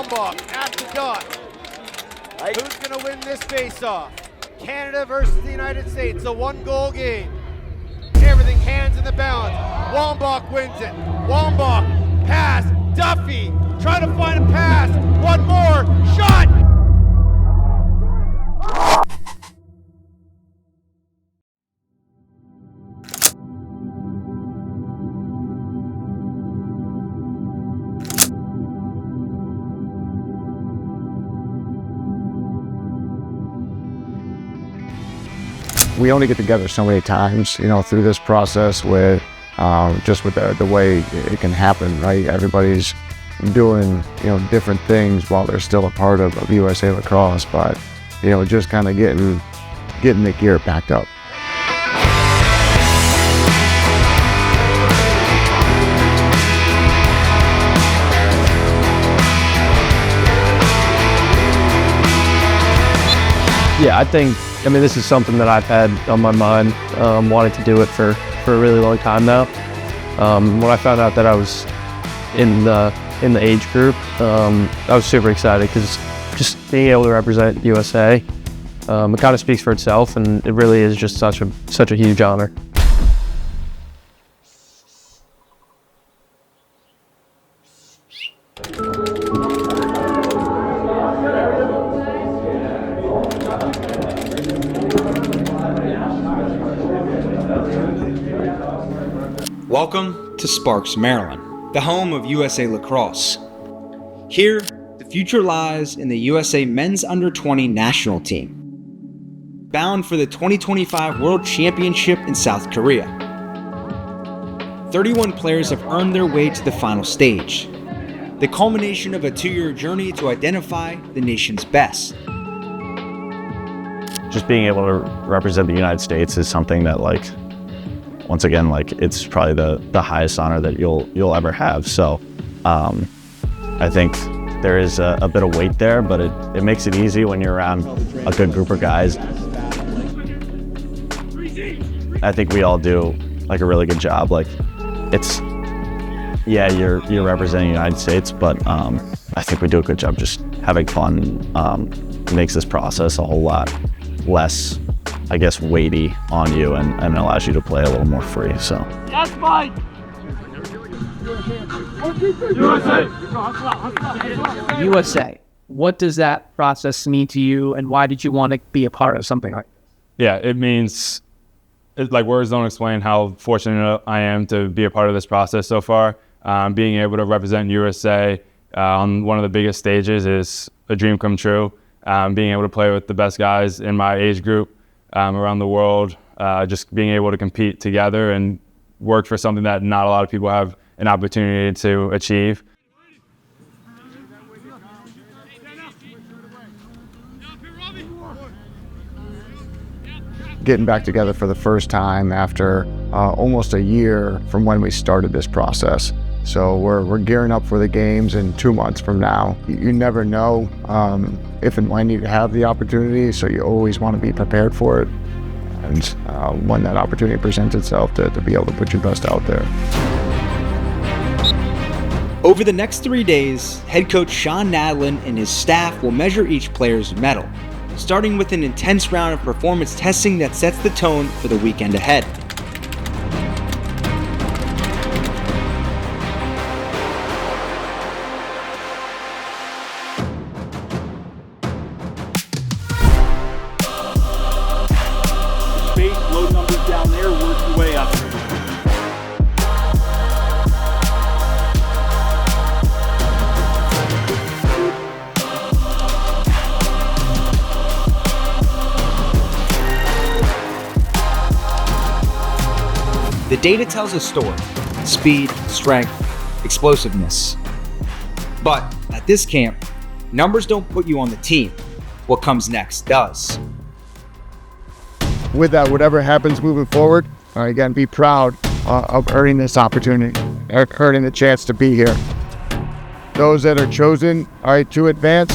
Wambach at the dot. Who's going to win this face-off? Canada versus the United States, a 1-goal game. Everything hands in the balance. Wambach wins it. Wambach, pass, Duffy, trying to find a pass. One more, shot! We only get together so many times, through this process with just with the way it can happen, right? Everybody's doing, different things while they're still a part of USA Lacrosse, but, just kind of getting the gear packed up. Yeah, I mean, this is something that I've had on my mind, wanted to do it for a really long time now. When I found out that I was in the age group, I was super excited because just being able to represent USA, it kind of speaks for itself, and it really is just such a huge honor. Welcome to Sparks, Maryland, the home of USA Lacrosse. Here, the future lies in the USA Men's Under-20 National Team, bound for the 2025 World Championship in South Korea. 31 players have earned their way to the final stage, the culmination of a 2-year journey to identify the nation's best. Just being able to represent the United States is something that, once again, it's probably the highest honor that you'll ever have. So I think there is a bit of weight there, but it makes it easy when you're around a good group of guys. I think we all do a really good job. You're representing the United States, but I think we do a good job just having fun. It makes this process a whole lot less, weighty on you, and allows you to play a little more free. So. Yes, Mike! USA. What does that process mean to you, and why did you want to be a part of something like this? Yeah, it means, words don't explain how fortunate I am to be a part of this process so far. Being able to represent USA on one of the biggest stages is a dream come true. Being able to play with the best guys in my age group around the world, just being able to compete together and work for something that not a lot of people have an opportunity to achieve. Getting back together for the first time after almost a year from when we started this process. So we're gearing up for the games in 2 months from now. You never know if and when you have the opportunity, so you always want to be prepared for it. And when that opportunity presents itself, to be able to put your best out there. Over the next 3 days, head coach Shawn Nadelen and his staff will measure each player's mettle, starting with an intense round of performance testing that sets the tone for the weekend ahead. Low numbers down there, work your way up. The data tells a story: speed, strength, explosiveness. But at this camp, numbers don't put you on the team. What comes next does. With that, whatever happens moving forward, again, be proud of earning this opportunity, earning the chance to be here. Those that are chosen, to advance,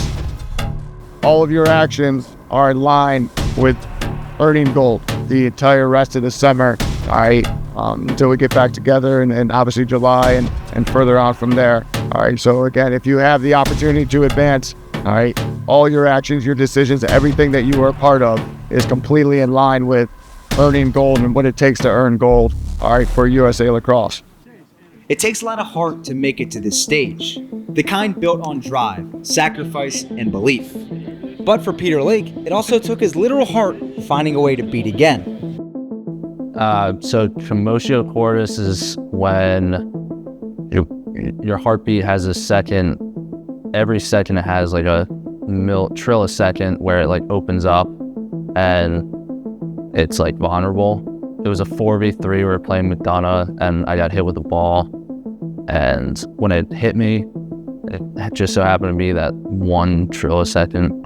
all of your actions are in line with earning gold the entire rest of the summer, until we get back together, and obviously July and further on from there. All right, so again, if you have the opportunity to advance, all right, all your actions, your decisions, everything that you are a part of is completely in line with earning gold and what it takes to earn gold, all right, for USA Lacrosse. It takes a lot of heart to make it to this stage, the kind built on drive, sacrifice, and belief. But for Peter Laake, it also took his literal heart finding a way to beat again. So commotio cordis is when your heartbeat has a second. Every second it has like a trill a second where it like opens up and it's like vulnerable. It was a 4v3. We were playing McDonough and I got hit with the ball. And when it hit me, it just so happened to be that 1 trill a second.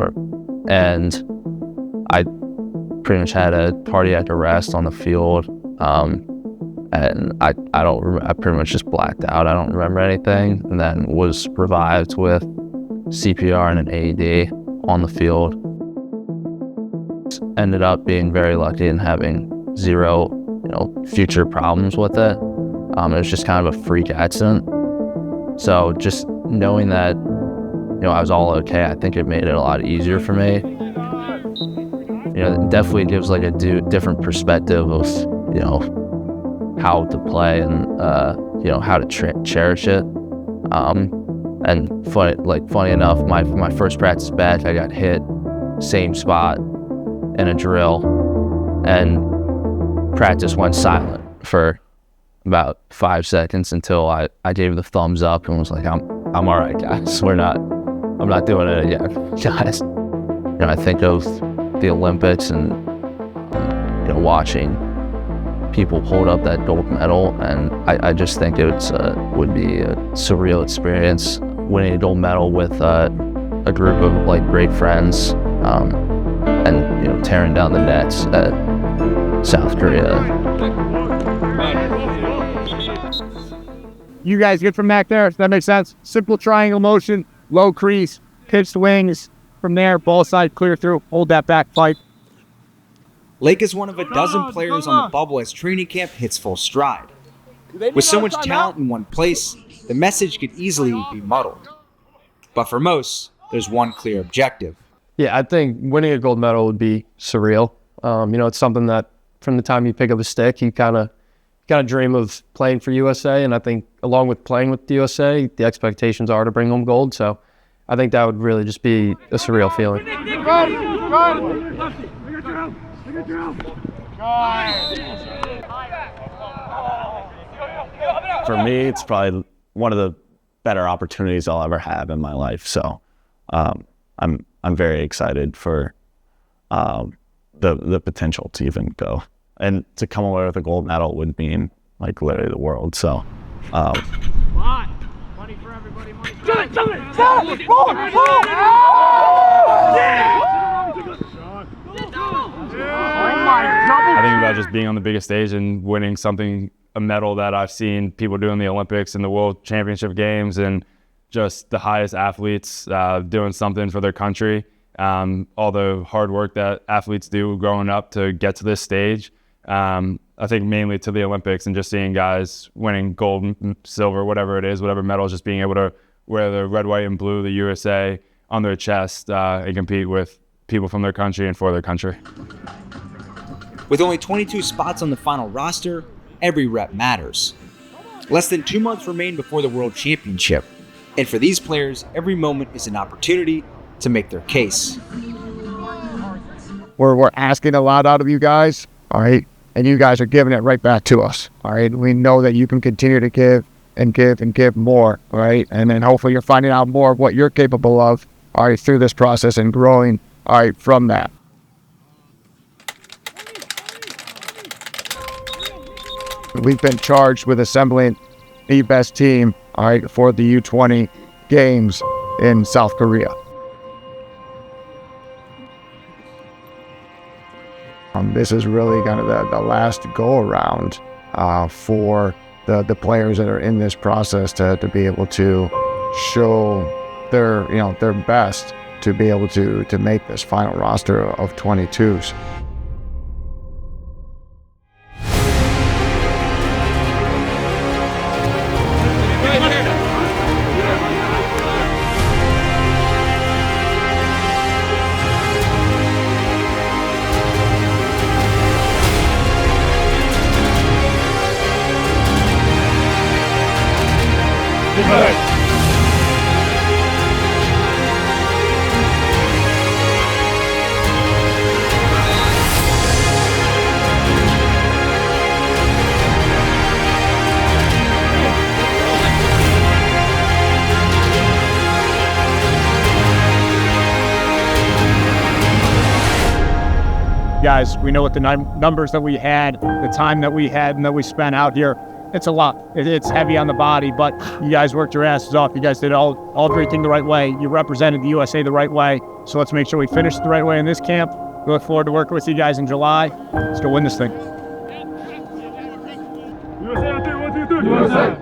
And I pretty much had a cardiac arrest on the field. And I pretty much just blacked out. I don't remember anything. And then was revived with CPR and an AED on the field. Ended up being very lucky and having zero, future problems with it. It was just kind of a freak accident. So just knowing that, I was all okay, I think it made it a lot easier for me. It definitely gives like a different perspective of, how to play and, how to cherish it. And funny enough, my first practice back, I got hit, same spot in a drill, and practice went silent for about 5 seconds until I gave the thumbs up and was like, I'm all right, guys. I'm not doing it again, guys. I think of the Olympics and watching people hold up that gold medal, and I just think it would be a surreal experience winning a gold medal with a group of like great friends, and tearing down the nets at South Korea. You guys get from back there, does that make sense? Simple triangle motion, low crease, pitched wings. From there, ball side clear through, hold that back fight. Laake is one of a dozen players on the bubble as training camp hits full stride. With so much talent in one place, the message could easily be muddled. But for most, there's one clear objective. Yeah, I think winning a gold medal would be surreal. It's something that from the time you pick up a stick, you kind of dream of playing for USA. And I think along with playing with the USA, the expectations are to bring home gold. So I think that would really just be a surreal feeling. For me, it's probably one of the better opportunities I'll ever have in my life. So I'm very excited for the potential to even go. And to come away with a gold medal would mean like literally the world. So Money for everybody, money for I think about just being on the biggest stage and winning a medal that I've seen people do in the Olympics and the World Championship Games, and just the highest athletes doing something for their country. All the hard work that athletes do growing up to get to this stage. I think mainly to the Olympics, and just seeing guys winning gold, silver, whatever it is, whatever medals, just being able to wear the red, white, and blue, the USA, on their chest and compete with people from their country and for their country. With only 22 spots on the final roster, every rep matters. Less than 2 months remain before the World Championship, and for these players, every moment is an opportunity to make their case. We're asking a lot out of you guys, all right? And you guys are giving it right back to us, all right? We know that you can continue to give and give and give more, all right? And then hopefully you're finding out more of what you're capable of, all right, through this process and growing, all right, from that. We've been charged with assembling the best team, all right, for the U20 games in South Korea. This is really kind of the last go-around for the players that are in this process to be able to show their best to be able to make this final roster of 22s. Guys, we know what the numbers that we had, the time that we had and that we spent out here. It's a lot. It's heavy on the body, but you guys worked your asses off. You guys did all everything the right way. You represented the USA the right way. So let's make sure we finish the right way in this camp. We look forward to working with you guys in July. Let's go win this thing. USA on 3, 1, 2, 3. USA.